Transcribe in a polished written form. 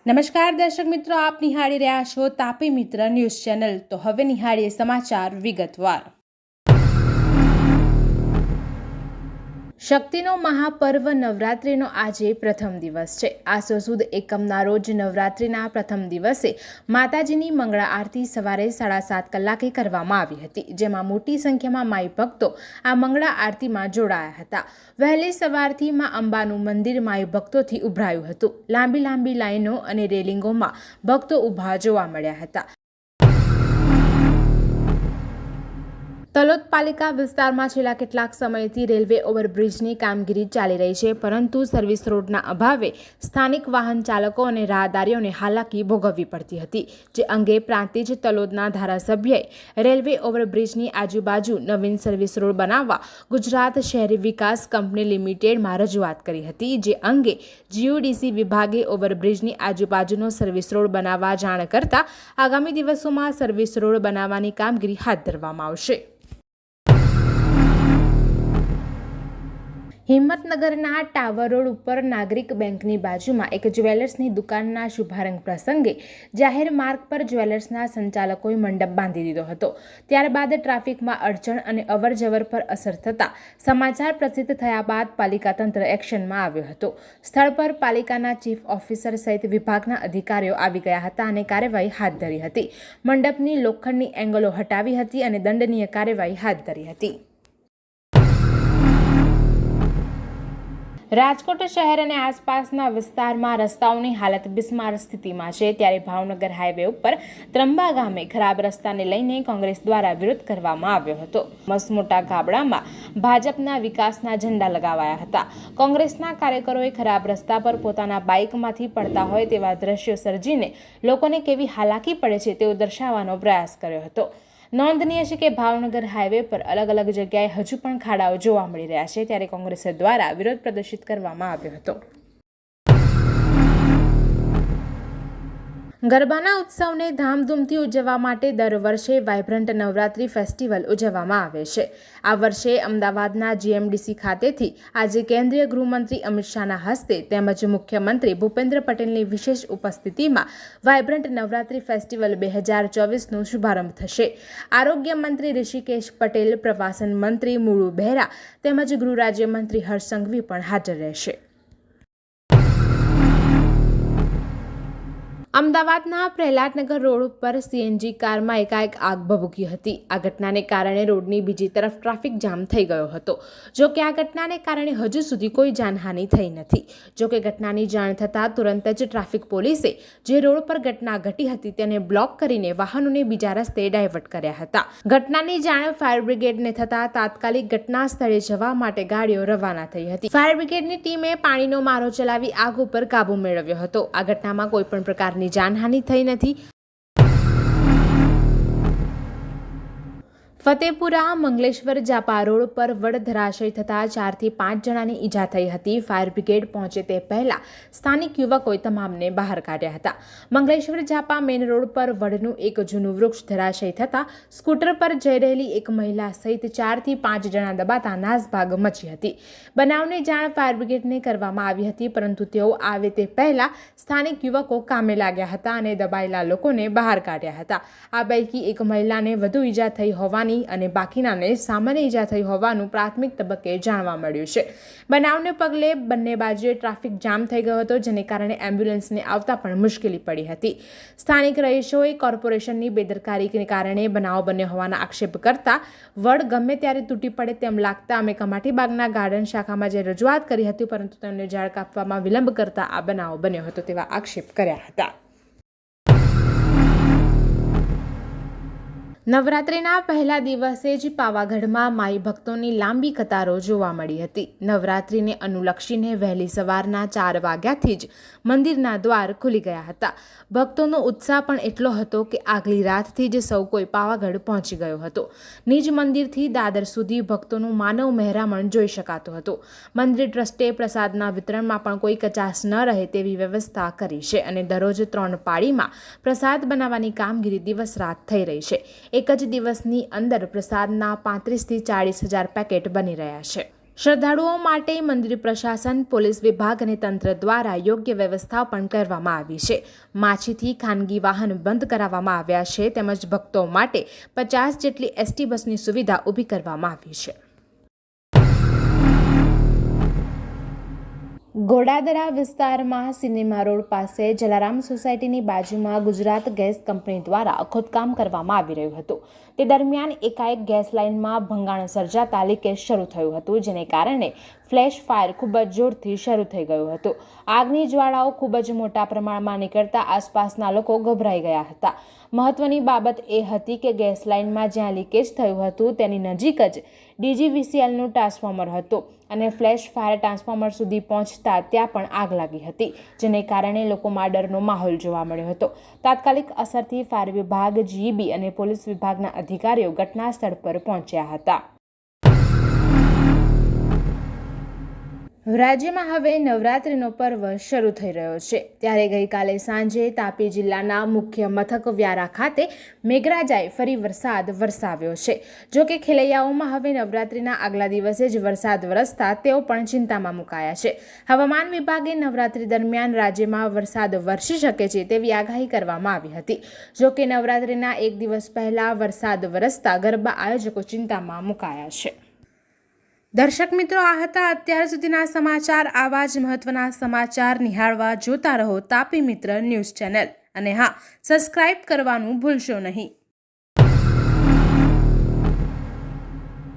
નમસ્કાર દર્શક મિત્રો, આપ નિહાળી રહ્યા છો તાપી મિત્ર ન્યૂઝ ચેનલ। તો હવે નિહાળીએ સમાચાર વિગતવાર। શક્તિનો મહાપર્વ નવરાત્રિનો આજે પ્રથમ દિવસ છે। આસો સુદ એકમના રોજ નવરાત્રિના પ્રથમ દિવસે માતાજીની મંગળા આરતી સવારે 7:30 કલાકે કરવામાં આવી હતી, જેમાં મોટી સંખ્યામાં માઈ ભક્તો આ મંગળા આરતીમાં જોડાયા હતા। વહેલી સવારથી માં અંબાનું મંદિર માઈ ભક્તોથી ઉભરાયું હતું। લાંબી લાંબી લાઈનો અને રેલિંગોમાં ભક્તો ઊભા જોવા મળ્યા હતા। તલોદ પાલિકા વિસ્તારમાં છેલ્લા કેટલાક સમયથી રેલવે ઓવરબ્રિજની કામગીરી ચાલી રહી છે, પરંતુ સર્વિસ રોડના અભાવે સ્થાનિક વાહન ચાલકો અને રાહદારીઓને હાલાકી ભોગવવી પડતી હતી, જે અંગે પ્રાંતિજ તલોદના ધારાસભ્યએ રેલવે ઓવરબ્રિજની આજુબાજુ નવીન સર્વિસ રોડ બનાવવા ગુજરાત શહેરી વિકાસ કંપની લિમિટેડમાં રજૂઆત કરી હતી, જે અંગે જીયુડીસી વિભાગે ઓવરબ્રિજની આજુબાજુનો સર્વિસ રોડ બનાવવા જાણ કરતા આગામી દિવસોમાં સર્વિસ રોડ બનાવવાની કામગીરી હાથ ધરવામાં આવશે। હિંમતનગરના ટાવર રોડ ઉપર નાગરિક બેંકની બાજુમાં એક જ્વેલર્સની દુકાનના શુભારંભ પ્રસંગે જાહેર માર્ગ પર જ્વેલર્સના સંચાલકોએ મંડપ બાંધી દીધો હતો। ત્યારબાદ ટ્રાફિકમાં અડચણ અને અવરજવર પર અસર થતાં સમાચાર પ્રસિદ્ધ થયા બાદ પાલિકા તંત્ર એક્શનમાં આવ્યો હતો। સ્થળ પર પાલિકાના ચીફ ઓફિસર સહિત વિભાગના અધિકારીઓ આવી ગયા હતા અને કાર્યવાહી હાથ ધરી હતી। મંડપની લોખંડની એંગલો હટાવી હતી અને દંડનીય કાર્યવાહી હાથ ધરી હતી। રાજકોટ શહેર અને આસપાસના વિસ્તારમાં રસ્તાઓની હાલત બિસ્માર સ્થિતિમાં છે, ત્યારે ભાવનગર હાઈવે ઉપર ત્રંબા ગામે ખરાબ રસ્તાને લઈને કોંગ્રેસ દ્વારા વિરોધ કરવામાં આવ્યો હતો। મસમોટા ગાબડામાં ભાજપના વિકાસના ઝંડા લગાવાયા હતા। કોંગ્રેસના કાર્યકરોએ ખરાબ રસ્તા પર પોતાના બાઇકમાંથી પડતા હોય તેવા દ્રશ્યો સર્જીને લોકોને કેવી હાલાકી પડે છે તેવું દર્શાવવાનો પ્રયાસ કર્યો હતો। નોંધનીય છે કે ભાવનગર હાઈવે પર અલગ અલગ જગ્યાએ હજુ પણ ખાડાઓ જોવા મળી રહ્યા છે, ત્યારે કોંગ્રેસ દ્વારા વિરોધ પ્રદર્શિત કરવામાં આવ્યો હતો। ગરબાના ઉત્સવને ધામધૂમથી ઉજવવા માટે દર વર્ષે વાઇબ્રન્ટ નવરાત્રી ફેસ્ટિવલ ઉજવવામાં આવે છે। આ વર્ષે અમદાવાદના જીએમડીસી ખાતેથી આજે કેન્દ્રીય ગૃહમંત્રી અમિત શાહના હસ્તે તેમજ મુખ્યમંત્રી ભૂપેન્દ્ર પટેલની વિશેષ ઉપસ્થિતિમાં વાઇબ્રન્ટ નવરાત્રી ફેસ્ટિવલ 2024નો શુભારંભ થશે। આરોગ્ય મંત્રી ઋષિકેશ પટેલ, પ્રવાસન મંત્રી મુળુ બહેરા તેમજ ગૃહ રાજ્યમંત્રી હર્ષ સંઘવી પણ હાજર રહેશે। અમદાવાદના પ્રહલાદનગર રોડ ઉપર સીએનજી કારમાં એકાએક આગ ભભૂકી હતી। આ ઘટનાને કારણે રોડની બીજી તરફ ટ્રાફિક જામ થઈ ગયો હતો। જો કે આ ઘટનાને કારણે હજુ સુધી કોઈ જાનહાનિ થઈ નથી। જો કે ઘટનાની જાણ થતાં તુરંત જ ટ્રાફિક પોલીસે જે રોડ પર ઘટના ઘટી હતી તેને બ્લોક કરીને વાહનોને બીજા રસ્તે ડાયવર્ટ કર્યા હતા। ઘટનાની જાણ ફાયર બ્રિગેડને થતાં તાત્કાલિક ઘટના સ્થળે જવા માટે ગાડીઓ રવાના થઈ હતી। ફાયર બ્રિગેડની ટીમે પાણીનો મારો ચલાવી આગ ઉપર કાબુ મેળવ્યો હતો। આ ઘટનામાં કોઈ પણ પ્રકારની જાનહાનિ થઈ નથી। ફતેપુરા મંગલેશ્વર જાપા રોડ પર વડ ધરાશય થતાં 4 થી 5 જણાની ઈજા થઈ હતી। ફાયર બ્રિગેડ પહોંચે તે પહેલા સ્થાનિક યુવકોએ તમામને બહાર કાઢ્યા હતા। મંગલેશ્વર જાપા મેઇન રોડ પર વડનું એક જૂનું વૃક્ષ ધરાશય થતાં સ્કૂટર પર જઈ રહેલી એક મહિલા સહિત 4 થી 5 જણા દબાતા નાસભાગ મચી હતી। બનાવની જાણ ફાયર બ્રિગેડને કરવામાં આવી હતી, પરંતુ તેઓ આવે તે પહેલા સ્થાનિક યુવકો કામે લાગ્યા હતા અને દબાયેલા લોકોને બહાર કાઢ્યા હતા। આ પૈકી એક મહિલાને વધુ ઈજા થઈ હોવાની અને બાકીનાને સામાન્ય ઈજા થઈ હોવાનું પ્રાથમિક તબક્કે જાણવા મળ્યું છે। બનાવને પગલે બંને બાજુએ ટ્રાફિક જામ થઈ ગયો હતો, જેને કારણે એમ્બ્યુલન્સને આવતા પણ મુશ્કેલી પડી હતી। સ્થાનિક રહીશોએ કોર્પોરેશનની બેદરકારીને કારણે બનાવ બન્યો હોવાના આક્ષેપ કરતા વડ ગમે ત્યારે તૂટી પડે તેમ લાગતા અમે કમાટીબાગના ગાર્ડન શાખામાં જે રજૂઆત કરી હતી, પરંતુ તેમને ઝાડ કાપવામાં વિલંબ કરતા આ બનાવ બન્યો હતો તેવા આક્ષેપ કર્યા હતા। નવરાત્રિના પહેલા દિવસે જ પાવાગઢમાં માઈ ભક્તોની લાંબી કતારો જોવા મળી હતી। નવરાત્રિને અનુલક્ષીને વહેલી સવારના 4 વાગ્યાથી જ મંદિરના દ્વાર ખુલી ગયા હતા। ભક્તોનો ઉત્સાહ પણ એટલો હતો કે આગલી રાતથી જ સૌ કોઈ પાવાગઢ પહોંચી ગયો હતો। નિજ મંદિરથી દાદર સુધી ભક્તોનું માનવ મહેરામણ જોઈ શકાતું હતું। મંદિર ટ્રસ્ટે પ્રસાદના વિતરણમાં પણ કોઈ કચાશ ન રહે તેવી વ્યવસ્થા કરી છે અને દરરોજ 3 પાળીમાં પ્રસાદ બનાવવાની કામગીરી દિવસ રાત થઈ રહી છે। એક જ દિવસની અંદર પ્રસાદના 35 થી 40 હજાર પેકેટ બની રહ્યા છે। શ્રદ્ધાળુઓ માટે મંદિર પ્રશાસન, પોલીસ વિભાગ અને તંત્ર દ્વારા યોગ્ય વ્યવસ્થા પણ કરવામાં આવી છે. માછીથી ખાનગી વાહન બંધ કરાવવામાં આવ્યા છે તેમજ ભક્તો માટે 50 જેટલી એસટી બસની સુવિધા ઊભી કરવામાં આવી છે. ગોડાદરા વિસ્તારમાં સિનેમા રોડ પાસે જલારામ સોસાયટીની બાજુમાં ગુજરાત ગેસ કંપની દ્વારા ખોદકામ કરવામાં આવી રહ્યું હતું. તે દરમિયાન એકાએક ગેસ લાઇનમાં ભંગાણ સર્જાતા લીકેજ શરૂ થયું હતું, જેને કારણે ફ્લેશ ફાયર ખૂબ જ જોરથી શરૂ થઈ ગયું હતું. આગની જ્વાળાઓ ખૂબ જ મોટા પ્રમાણમાં નીકળતા આસપાસના લોકો ગભરાઈ ગયા હતા. મહત્વની બાબત એ હતી કે ગેસ લાઇનમાં જ્યાં લીકેજ થયું હતું તેની નજીક જ ડીજીવીસીએલનું ટ્રાન્સફોર્મર હતું અને ફ્લેશ ફાયર ટ્રાન્સફોર્મર સુધી પહોંચતા ત્યાં પણ આગ લાગી હતી, જેને કારણે લોકોમાં ડરનો માહોલ જોવા મળ્યો હતો. તાત્કાલિક અસરથી ફાયર વિભાગ, જીઈબી અને પોલીસ વિભાગના અધિકારીઓ ઘટના સ્થળ પર પહોંચ્યા હતા. રાજ્યમાં હવે નવરાત્રિનો પર્વ શરૂ થઈ રહ્યો છે, ત્યારે ગઈકાલે સાંજે તાપી જિલ્લાના મુખ્ય મથક વ્યારા ખાતે મેઘરાજાએ ફરી વરસાદ વરસાવ્યો છે. જો કે ખેલૈયાઓમાં હવે નવરાત્રિના આગલા દિવસે જ વરસાદ વરસતા તેઓ પણ ચિંતામાં મુકાયા છે. હવામાન વિભાગે નવરાત્રિ દરમિયાન રાજ્યમાં વરસાદ વરસી શકે છે તેવી આગાહી કરવામાં આવી હતી. જો કે નવરાત્રિના એક દિવસ પહેલા વરસાદ વરસતા ગરબા આયોજકો ચિંતામાં મુકાયા છે. દર્શક મિત્રો, આ હતા અત્યાર સુધીના સમાચાર. આવા જ મહત્વના સમાચાર નિહાળવા જોતા રહો તાપી મિત્ર ન્યૂઝ ચેનલ અને હા, સબસ્ક્રાઇબ કરવાનું ભૂલશો નહીં.